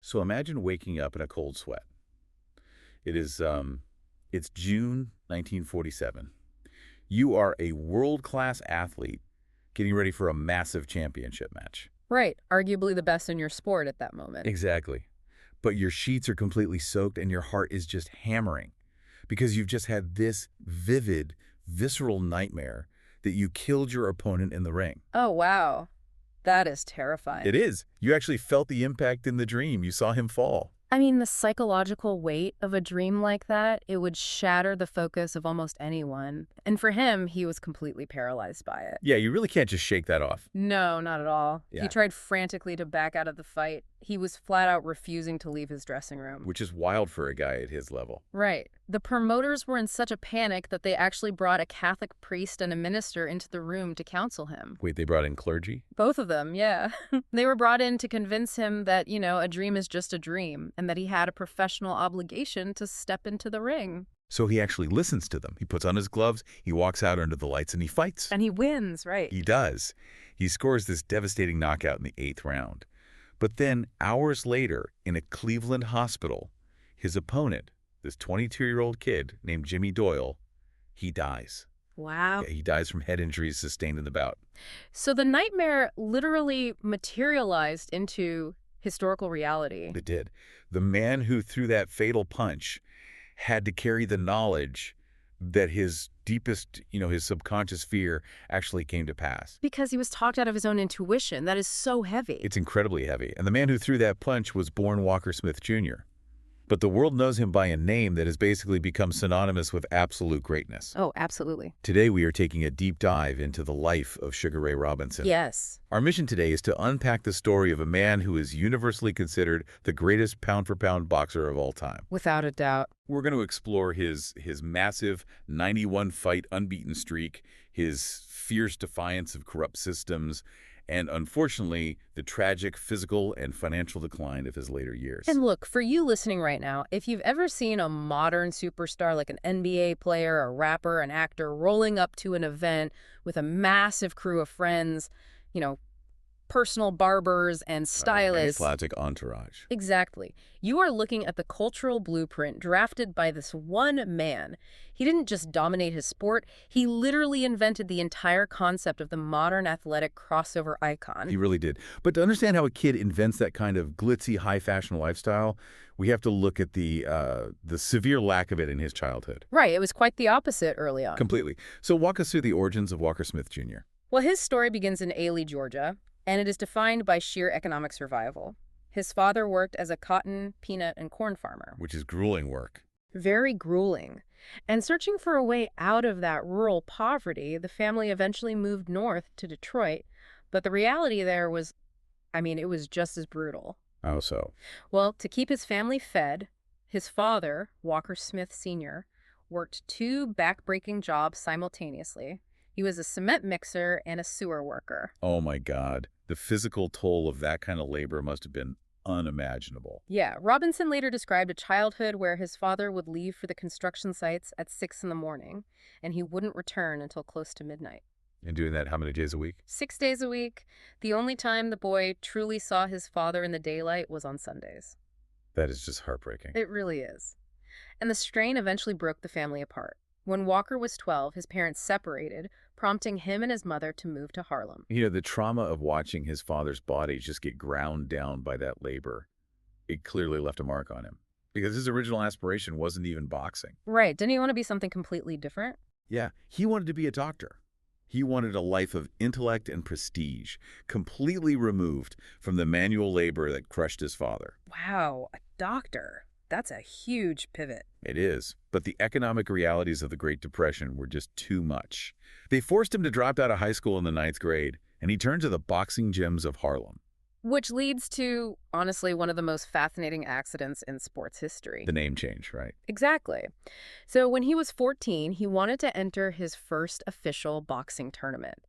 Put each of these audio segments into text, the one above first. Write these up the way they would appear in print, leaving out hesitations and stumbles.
So imagine waking up in a cold sweat. It's June 1947. You are a world-class athlete getting ready for a massive championship match. Right, arguably the best in your sport at that moment. Exactly. But your sheets are completely soaked and your heart is just hammering because you've just had this vivid, visceral nightmare that you killed your opponent in the ring. Oh, wow. That is terrifying. It is. You actually felt the impact in the dream. You saw him fall. I mean, the psychological weight of a dream like that, it would shatter the focus of almost anyone. And for him, he was completely paralyzed by it. Yeah, you really can't just shake that off. No, not at all. Yeah. He tried frantically to back out of the fight. He was flat out refusing to leave his dressing room. Which is wild for a guy at his level. Right. The promoters were in such a panic that they actually brought a Catholic priest and a minister into the room to counsel him. Wait, they brought in clergy? Both of them, yeah. They were brought in to convince him that, a dream is just a dream and that he had a professional obligation to step into the ring. So he actually listens to them. He puts on his gloves, he walks out under the lights, and he fights. And he wins, right? He does. He scores this devastating knockout in the 8th round. But then, hours later, in a Cleveland hospital, his opponent, this 22-year-old kid named Jimmy Doyle, he dies. Wow. Yeah, he dies from head injuries sustained in the bout. So the nightmare literally materialized into historical reality. It did. The man who threw that fatal punch had to carry the knowledge that his deepest, his subconscious fear actually came to pass. Because he was talked out of his own intuition. That is so heavy. It's incredibly heavy. And the man who threw that punch was born Walker Smith Jr. But the world knows him by a name that has basically become synonymous with absolute greatness. Oh, absolutely. Today we are taking a deep dive into the life of Sugar Ray Robinson. Yes. Our mission today is to unpack the story of a man who is universally considered the greatest pound-for-pound boxer of all time. Without a doubt. We're going to explore his massive 91-fight unbeaten streak, his fierce defiance of corrupt systems, and unfortunately, the tragic physical and financial decline of his later years. And look, for you listening right now, if you've ever seen a modern superstar like an NBA player, a rapper, an actor rolling up to an event with a massive crew of friends, personal barbers and stylists. Classic entourage. Exactly. You are looking at the cultural blueprint drafted by this one man. He didn't just dominate his sport, he literally invented the entire concept of the modern athletic crossover icon. He really did. But to understand how a kid invents that kind of glitzy, high-fashion lifestyle, we have to look at the severe lack of it in his childhood. Right. It was quite the opposite early on. Completely. So walk us through the origins of Walker Smith Jr. Well, his story begins in Ailey, Georgia, and it is defined by sheer economic survival. His father worked as a cotton, peanut, and corn farmer. Which is grueling work. Very grueling. And searching for a way out of that rural poverty, the family eventually moved north to Detroit. But the reality there was, it was just as brutal. How so? Well, to keep his family fed, his father, Walker Smith Sr., worked 2 back-breaking jobs simultaneously. He was a cement mixer and a sewer worker. Oh my God. The physical toll of that kind of labor must have been unimaginable. Yeah, Robinson later described a childhood where his father would leave for the construction sites at 6 in the morning, and he wouldn't return until close to midnight. And doing that how many days a week? 6 days a week. The only time the boy truly saw his father in the daylight was on Sundays. That is just heartbreaking. It really is. And the strain eventually broke the family apart. When Walker was 12, his parents separated, prompting him and his mother to move to Harlem. The trauma of watching his father's body just get ground down by that labor, it clearly left a mark on him. Because his original aspiration wasn't even boxing. Right. Didn't he want to be something completely different? Yeah, he wanted to be a doctor. He wanted a life of intellect and prestige, completely removed from the manual labor that crushed his father. Wow, a doctor. That's a huge pivot. It is, but the economic realities of the Great Depression were just too much. They forced him to drop out of high school in the 9th grade, and he turned to the boxing gyms of Harlem. Which leads to, honestly, one of the most fascinating accidents in sports history. The name change, right? Exactly. So when he was 14, he wanted to enter his first official boxing tournament.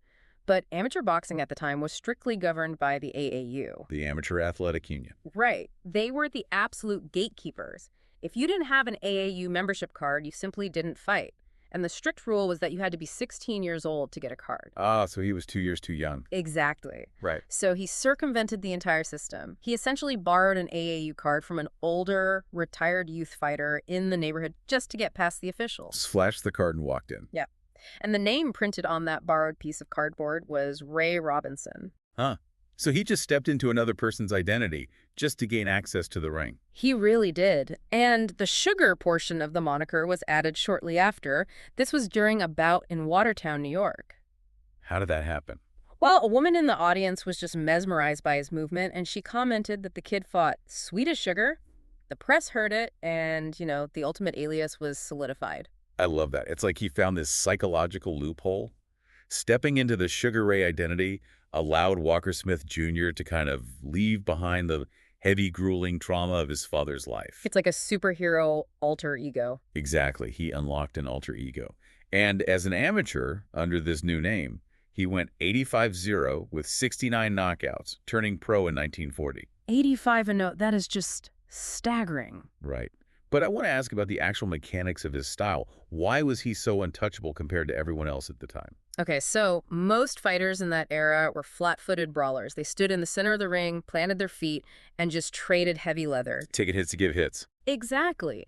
But amateur boxing at the time was strictly governed by the AAU. The Amateur Athletic Union. Right. They were the absolute gatekeepers. If you didn't have an AAU membership card, you simply didn't fight. And the strict rule was that you had to be 16 years old to get a card. Ah, so he was 2 years too young. Exactly. Right. So he circumvented the entire system. He essentially borrowed an AAU card from an older, retired youth fighter in the neighborhood just to get past the officials. Flashed the card and walked in. Yeah. And the name printed on that borrowed piece of cardboard was Ray Robinson. Huh. So he just stepped into another person's identity just to gain access to the ring. He really did. And the sugar portion of the moniker was added shortly after. This was during a bout in Watertown, New York. How did that happen? Well, a woman in the audience was just mesmerized by his movement, and she commented that the kid fought sweet as sugar. The press heard it, and, the ultimate alias was solidified. I love that. It's like he found this psychological loophole. Stepping into the Sugar Ray identity allowed Walker Smith Jr. to kind of leave behind the heavy, grueling trauma of his father's life. It's like a superhero alter ego. Exactly. He unlocked an alter ego. And as an amateur, under this new name, he went 85-0 with 69 knockouts, turning pro in 1940. 85-0, that is just staggering. Right. But I want to ask about the actual mechanics of his style. Why was he so untouchable compared to everyone else at the time? Okay, so most fighters in that era were flat-footed brawlers. They stood in the center of the ring, planted their feet, and just traded heavy leather. Taking hits to give hits. Exactly.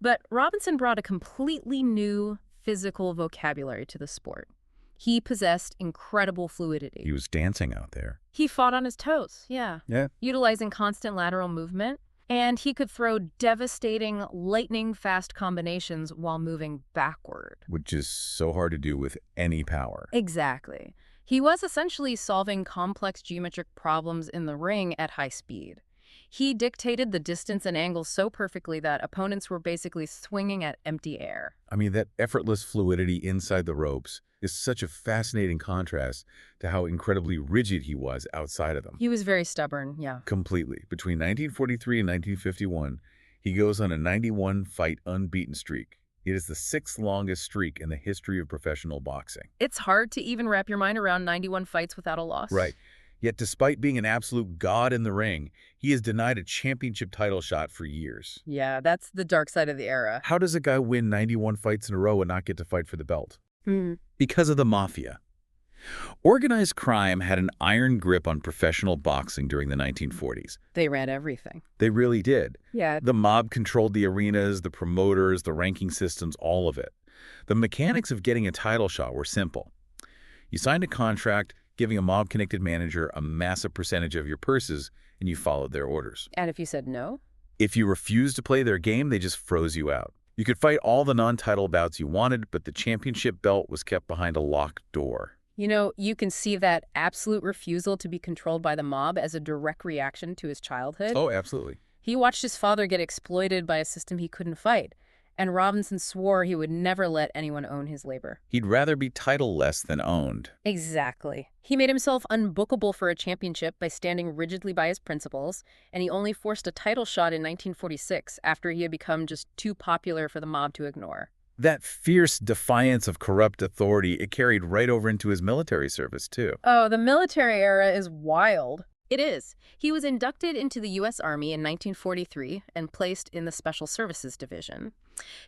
But Robinson brought a completely new physical vocabulary to the sport. He possessed incredible fluidity. He was dancing out there. He fought on his toes, yeah. Utilizing constant lateral movement. And he could throw devastating, lightning-fast combinations while moving backward. Which is so hard to do with any power. Exactly. He was essentially solving complex geometric problems in the ring at high speed. He dictated the distance and angles so perfectly that opponents were basically swinging at empty air. I mean, that effortless fluidity inside the ropes is such a fascinating contrast to how incredibly rigid he was outside of them. He was very stubborn, yeah. Completely. Between 1943 and 1951, he goes on a 91-fight unbeaten streak. It is the 6th longest streak in the history of professional boxing. It's hard to even wrap your mind around 91 fights without a loss. Right. Yet despite being an absolute god in the ring, he is denied a championship title shot for years. Yeah, that's the dark side of the era. How does a guy win 91 fights in a row and not get to fight for the belt? Because of the mafia. Organized crime had an iron grip on professional boxing during the 1940s. They ran everything. They really did. Yeah. The mob controlled the arenas, the promoters, the ranking systems, all of it. The mechanics of getting a title shot were simple. You signed a contract giving a mob-connected manager a massive percentage of your purses, and you followed their orders. And if you said no? If you refused to play their game, they just froze you out. You could fight all the non-title bouts you wanted, but the championship belt was kept behind a locked door. You can see that absolute refusal to be controlled by the mob as a direct reaction to his childhood. Oh, absolutely. He watched his father get exploited by a system he couldn't fight, and Robinson swore he would never let anyone own his labor. He'd rather be title-less than owned. Exactly. He made himself unbookable for a championship by standing rigidly by his principles, and he only forced a title shot in 1946 after he had become just too popular for the mob to ignore. That fierce defiance of corrupt authority, it carried right over into his military service, too. Oh, the military era is wild. It is. He was inducted into the U.S. Army in 1943 and placed in the Special Services Division.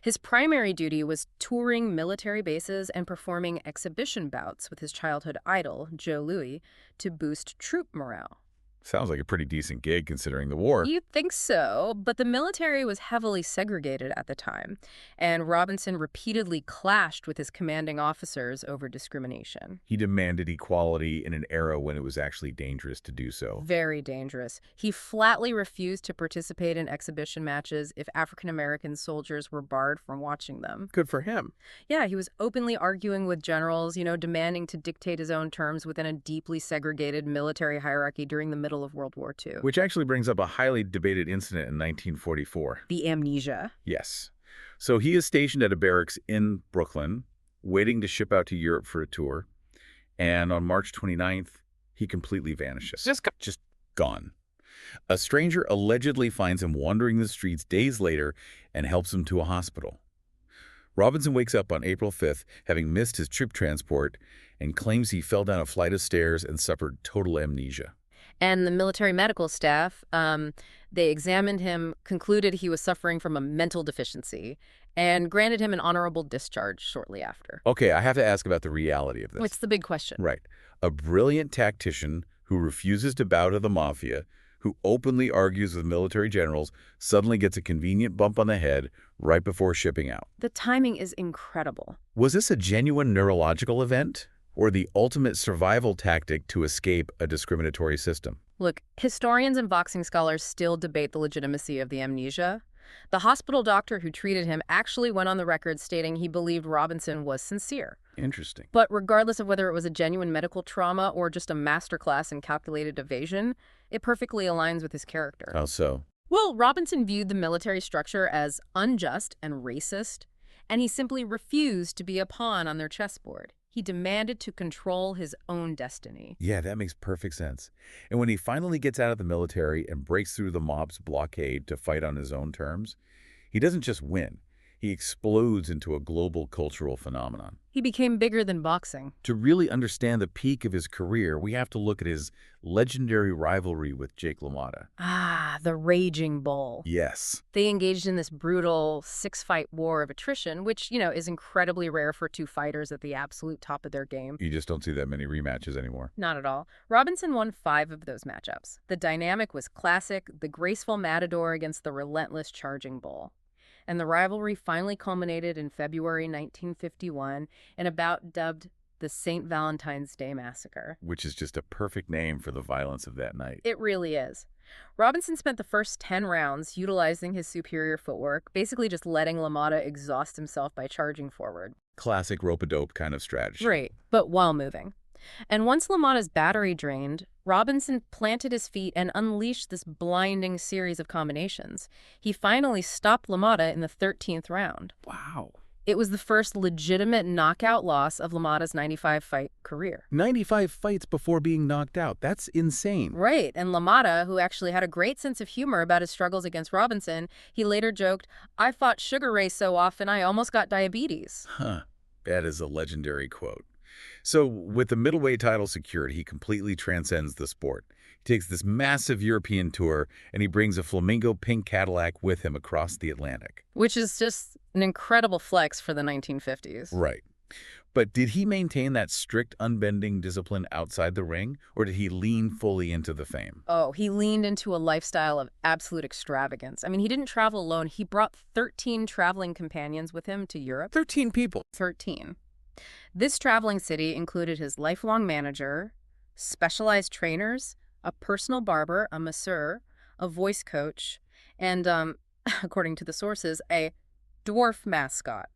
His primary duty was touring military bases and performing exhibition bouts with his childhood idol, Joe Louis, to boost troop morale. Sounds like a pretty decent gig considering the war. You'd think so, but the military was heavily segregated at the time, and Robinson repeatedly clashed with his commanding officers over discrimination. He demanded equality in an era when it was actually dangerous to do so. Very dangerous. He flatly refused to participate in exhibition matches if African-American soldiers were barred from watching them. Good for him. Yeah, he was openly arguing with generals, demanding to dictate his own terms within a deeply segregated military hierarchy during the middle of World War II. Which actually brings up a highly debated incident in 1944. The amnesia. Yes. So he is stationed at a barracks in Brooklyn, waiting to ship out to Europe for a tour. And on March 29th, he completely vanishes. Just gone. A stranger allegedly finds him wandering the streets days later and helps him to a hospital. Robinson wakes up on April 5th, having missed his troop transport, and claims he fell down a flight of stairs and suffered total amnesia. And the military medical staff, they examined him, concluded he was suffering from a mental deficiency, and granted him an honorable discharge shortly after. Okay, I have to ask about the reality of this. What's the big question? Right. A brilliant tactician who refuses to bow to the mafia, who openly argues with military generals, suddenly gets a convenient bump on the head right before shipping out. The timing is incredible. Was this a genuine neurological event, or the ultimate survival tactic to escape a discriminatory system? Look, historians and boxing scholars still debate the legitimacy of the amnesia. The hospital doctor who treated him actually went on the record stating he believed Robinson was sincere. Interesting. But regardless of whether it was a genuine medical trauma or just a masterclass in calculated evasion, it perfectly aligns with his character. How so? Well, Robinson viewed the military structure as unjust and racist, and he simply refused to be a pawn on their chessboard. He demanded to control his own destiny. Yeah, that makes perfect sense. And when he finally gets out of the military and breaks through the mob's blockade to fight on his own terms, he doesn't just win. He explodes into a global cultural phenomenon. He became bigger than boxing. To really understand the peak of his career, we have to look at his legendary rivalry with Jake LaMotta. Ah, the Raging Bull. Yes. They engaged in this brutal six-fight war of attrition, which, is incredibly rare for two fighters at the absolute top of their game. You just don't see that many rematches anymore. Not at all. Robinson won 5 of those matchups. The dynamic was classic, the graceful matador against the relentless charging bull. And the rivalry finally culminated in February 1951 in a bout dubbed the St. Valentine's Day Massacre. Which is just a perfect name for the violence of that night. It really is. Robinson spent the first 10 rounds utilizing his superior footwork, basically just letting LaMotta exhaust himself by charging forward. Classic rope-a-dope kind of strategy. Right, but while moving. And once LaMotta's battery drained, Robinson planted his feet and unleashed this blinding series of combinations. He finally stopped LaMotta in the 13th round. Wow. It was the first legitimate knockout loss of LaMotta's 95-fight career. 95 fights before being knocked out. That's insane. Right, and LaMotta, who actually had a great sense of humor about his struggles against Robinson, he later joked, "I fought Sugar Ray so often I almost got diabetes." Huh. That is a legendary quote. So with the middleweight title secured, he completely transcends the sport. He takes this massive European tour, and he brings a flamingo pink Cadillac with him across the Atlantic. Which is just an incredible flex for the 1950s. Right. But did he maintain that strict, unbending discipline outside the ring, or did he lean fully into the fame? Oh, he leaned into a lifestyle of absolute extravagance. I mean, he didn't travel alone. He brought 13 traveling companions with him to Europe. 13 people. 13. This traveling city included his lifelong manager, specialized trainers, a personal barber, a masseur, a voice coach, and, according to the sources, a dwarf mascot.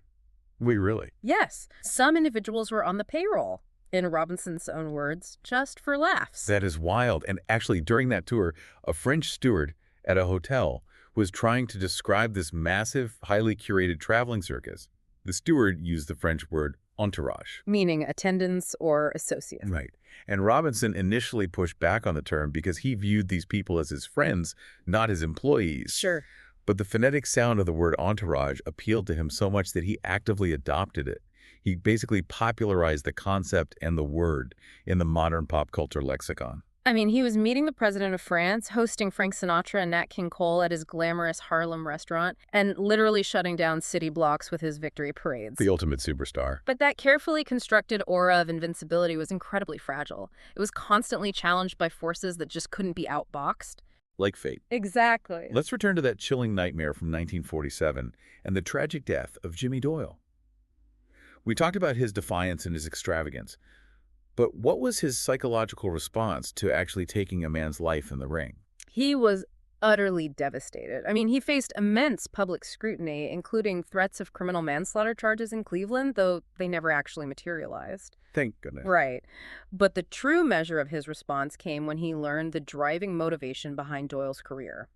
Wait, really? Yes, some individuals were on the payroll, in Robinson's own words, just for laughs. That is wild. And actually, during that tour, a French steward at a hotel was trying to describe this massive, highly curated traveling circus. The steward used the French word entourage. Meaning attendants or associates. Right. And Robinson initially pushed back on the term because he viewed these people as his friends, not his employees. Sure. But the phonetic sound of the word entourage appealed to him so much that he actively adopted it. He basically popularized the concept and the word in the modern pop culture lexicon. I mean, he was meeting the president of France, hosting Frank Sinatra and Nat King Cole at his glamorous Harlem restaurant, and literally shutting down city blocks with his victory parades. The ultimate superstar. But that carefully constructed aura of invincibility was incredibly fragile. It was constantly challenged by forces that just couldn't be outboxed. Like fate. Exactly. Let's return to that chilling nightmare from 1947 and the tragic death of Jimmy Doyle. We talked about his defiance and his extravagance, but what was his psychological response to actually taking a man's life in the ring? He was utterly devastated. I mean, he faced immense public scrutiny, including threats of criminal manslaughter charges in Cleveland, though they never actually materialized. Thank goodness. Right. But the true measure of his response came when he learned the driving motivation behind Doyle's career.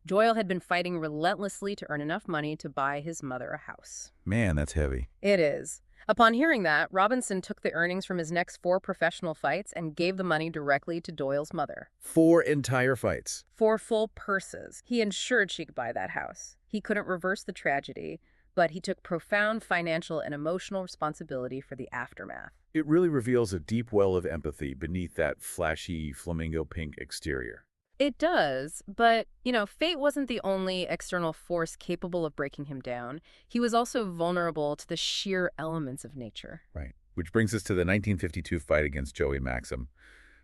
Doyle had been fighting relentlessly to earn enough money to buy his mother a house. Man, that's heavy. It is. Upon hearing that, Robinson took the earnings from his next 4 professional fights and gave the money directly to Doyle's mother. 4 entire fights. 4 full purses. He ensured she could buy that house. He couldn't reverse the tragedy, but he took profound financial and emotional responsibility for the aftermath. It really reveals a deep well of empathy beneath that flashy flamingo pink exterior. It does, but, fate wasn't the only external force capable of breaking him down. He was also vulnerable to the sheer elements of nature. Right. Which brings us to the 1952 fight against Joey Maxim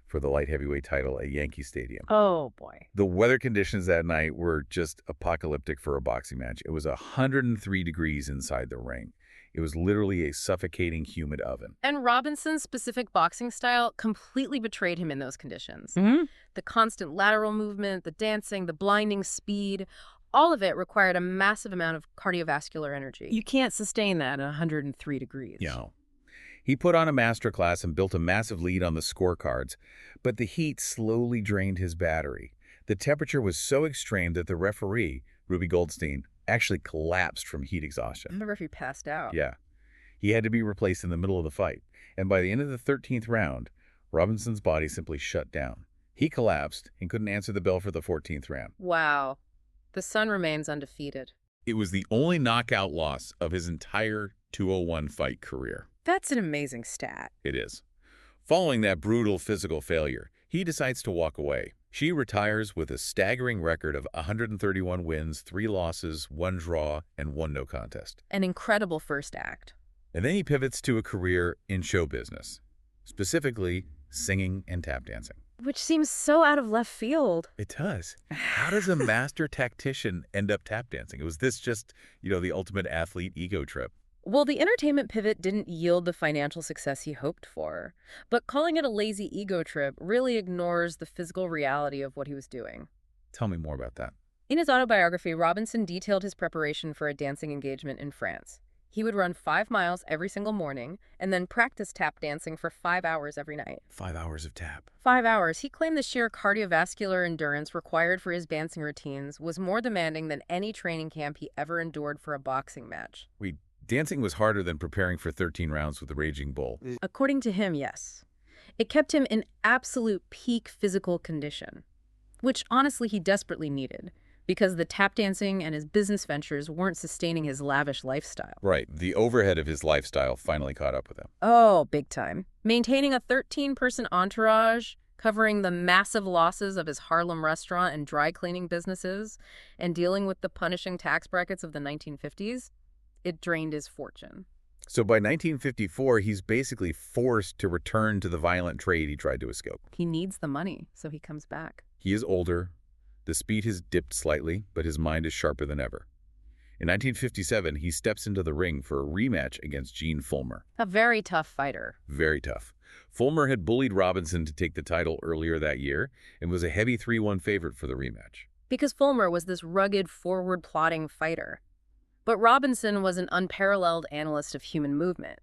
for the light heavyweight title at Yankee Stadium. Oh, boy. The weather conditions that night were just apocalyptic for a boxing match. It was 103 degrees inside the ring. It was literally a suffocating, humid oven. And Robinson's specific boxing style completely betrayed him in those conditions. The constant lateral movement, the dancing, the blinding speed, all of it required a massive amount of cardiovascular energy. You can't sustain that at 103 degrees. Yeah. He put on a masterclass and built a massive lead on the scorecards, but the heat slowly drained his battery. The temperature was so extreme that the referee, Ruby Goldstein, actually collapsed from heat exhaustion. The referee passed out. Yeah. He had to be replaced in the middle of the fight. And by the end of the 13th round, Robinson's body simply shut down. He collapsed and couldn't answer the bell for the 14th round. Wow. The Sun remains undefeated. It was the only knockout loss of his entire 201 fight career. That's an amazing stat. It is. Following that brutal physical failure, he decides to walk away. She retires with a staggering record of 131 wins, 3 losses, 1 draw, and 1 no contest. An incredible first act. And then he pivots to a career in show business, specifically singing and tap dancing. Which seems so out of left field. It does. How does a master tactician end up tap dancing? Was this just, the ultimate athlete ego trip? Well, the entertainment pivot didn't yield the financial success he hoped for. But calling it a lazy ego trip really ignores the physical reality of what he was doing. Tell me more about that. In his autobiography, Robinson detailed his preparation for a dancing engagement in France. He would run 5 miles every single morning and then practice tap dancing for 5 hours every night. 5 hours of tap. 5 hours. He claimed the sheer cardiovascular endurance required for his dancing routines was more demanding than any training camp he ever endured for a boxing match. Dancing was harder than preparing for 13 rounds with a raging bull. According to him, yes. It kept him in absolute peak physical condition, which honestly he desperately needed, because the tap dancing and his business ventures weren't sustaining his lavish lifestyle. Right. The overhead of his lifestyle finally caught up with him. Oh, big time. Maintaining a 13-person entourage, covering the massive losses of his Harlem restaurant and dry cleaning businesses, and dealing with the punishing tax brackets of the 1950s, it drained his fortune. So by 1954, he's basically forced to return to the violent trade he tried to escape. He needs the money, so he comes back. He is older. The speed has dipped slightly, but his mind is sharper than ever. In 1957, he steps into the ring for a rematch against Gene Fullmer. A very tough fighter. Very tough. Fullmer had bullied Robinson to take the title earlier that year and was a heavy 3-1 favorite for the rematch. Because Fullmer was this rugged, forward-plodding fighter. But Robinson was an unparalleled analyst of human movement.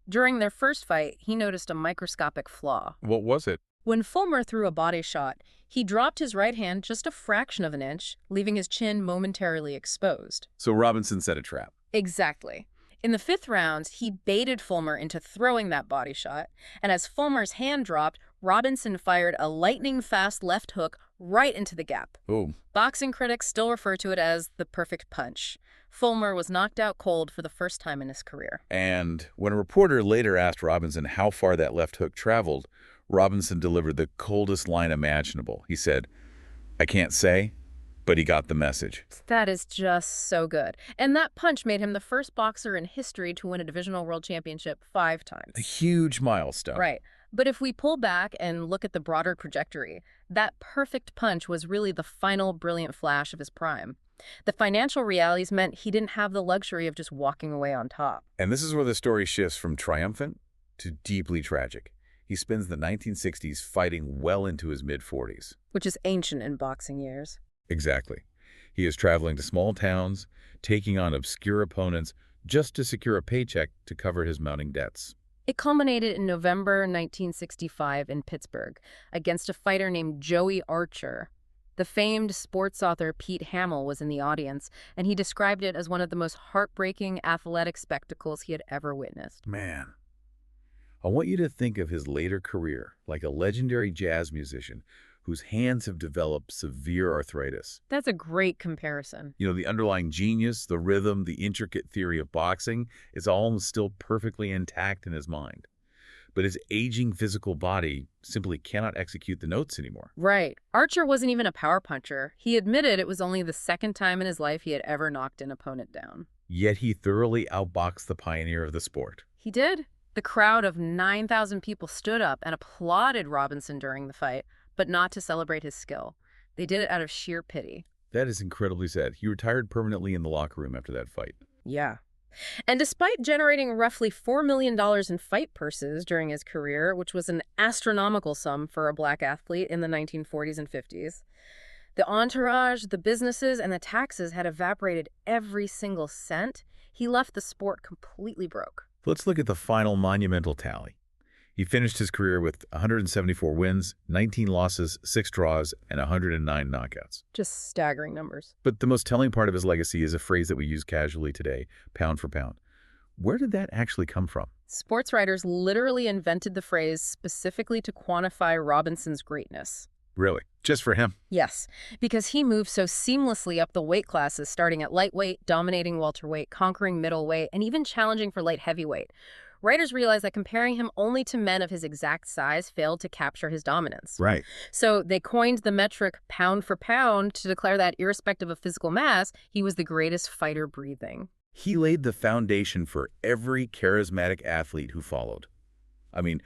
During their first fight, he noticed a microscopic flaw. What was it? When Fullmer threw a body shot, he dropped his right hand just a fraction of an inch, leaving his chin momentarily exposed. So Robinson set a trap. Exactly. In the 5th round, he baited Fullmer into throwing that body shot, and as Fullmer's hand dropped, Robinson fired a lightning-fast left hook right into the gap. Boom. Boxing critics still refer to it as the perfect punch. Fullmer was knocked out cold for the first time in his career. And when a reporter later asked Robinson how far that left hook traveled, Robinson delivered the coldest line imaginable. He said, "I can't say, but he got the message." That is just so good. And that punch made him the first boxer in history to win a divisional world championship 5 times. A huge milestone. Right. But if we pull back and look at the broader trajectory, that perfect punch was really the final brilliant flash of his prime. The financial realities meant he didn't have the luxury of just walking away on top. And this is where the story shifts from triumphant to deeply tragic. He spends the 1960s fighting well into his mid-40s. Which is ancient in boxing years. Exactly. He is traveling to small towns, taking on obscure opponents just to secure a paycheck to cover his mounting debts. It culminated in November 1965 in Pittsburgh against a fighter named Joey Archer. The famed sports author Pete Hamill was in the audience, and he described it as one of the most heartbreaking athletic spectacles he had ever witnessed. Man, I want you to think of his later career like a legendary jazz musician whose hands have developed severe arthritis. That's a great comparison. The underlying genius, the rhythm, the intricate theory of boxing is all still perfectly intact in his mind. but his aging physical body simply cannot execute the notes anymore. Right. Archer wasn't even a power puncher. He admitted it was only the second time in his life he had ever knocked an opponent down. Yet he thoroughly outboxed the pioneer of the sport. He did. The crowd of 9,000 people stood up and applauded Robinson during the fight, but not to celebrate his skill. They did it out of sheer pity. That is incredibly sad. He retired permanently in the locker room after that fight. Yeah. And despite generating roughly $4 million in fight purses during his career, which was an astronomical sum for a black athlete in the 1940s and 50s, the entourage, the businesses, and the taxes had evaporated every single cent. He left the sport completely broke. Let's look at the final monumental tally. He finished his career with 174 wins, 19 losses, 6 draws, and 109 knockouts. Just staggering numbers. But the most telling part of his legacy is a phrase that we use casually today, pound for pound. Where did that actually come from? Sports writers literally invented the phrase specifically to quantify Robinson's greatness. Really? Just for him? Yes, because he moved so seamlessly up the weight classes, starting at lightweight, dominating welterweight, conquering middleweight, and even challenging for light heavyweight. Writers realized that comparing him only to men of his exact size failed to capture his dominance. Right. So they coined the metric pound for pound to declare that irrespective of physical mass, he was the greatest fighter breathing. He laid the foundation for every charismatic athlete who followed. I mean,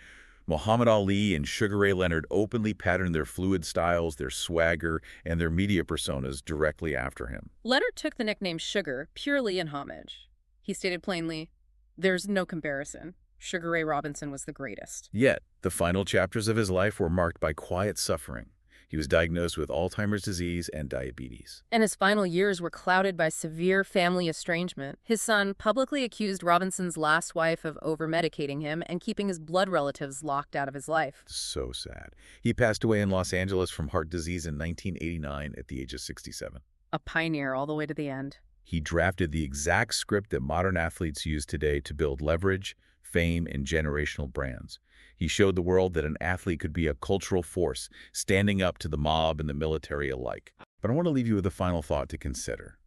Muhammad Ali and Sugar Ray Leonard openly patterned their fluid styles, their swagger, and their media personas directly after him. Leonard took the nickname Sugar purely in homage. He stated plainly, "There's no comparison. Sugar Ray Robinson was the greatest." Yet, the final chapters of his life were marked by quiet suffering. He was diagnosed with Alzheimer's disease and diabetes. And his final years were clouded by severe family estrangement. His son publicly accused Robinson's last wife of over-medicating him and keeping his blood relatives locked out of his life. So sad. He passed away in Los Angeles from heart disease in 1989 at the age of 67. A pioneer all the way to the end. He drafted the exact script that modern athletes use today to build leverage, fame, and generational brands. He showed the world that an athlete could be a cultural force, standing up to the mob and the military alike. But I want to leave you with a final thought to consider.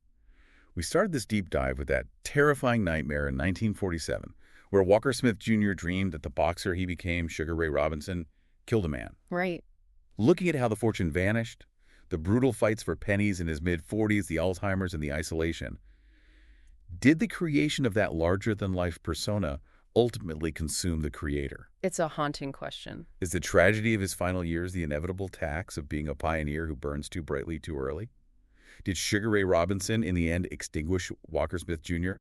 We started this deep dive with that terrifying nightmare in 1947, where Walker Smith Jr. dreamed that the boxer he became, Sugar Ray Robinson, killed a man. Right. Looking at how the fortune vanished, the brutal fights for pennies in his mid-40s, the Alzheimer's, and the isolation, did the creation of that larger-than-life persona ultimately consume the creator? It's a haunting question. Is the tragedy of his final years the inevitable tax of being a pioneer who burns too brightly too early? Did Sugar Ray Robinson in the end extinguish Walker Smith Jr.?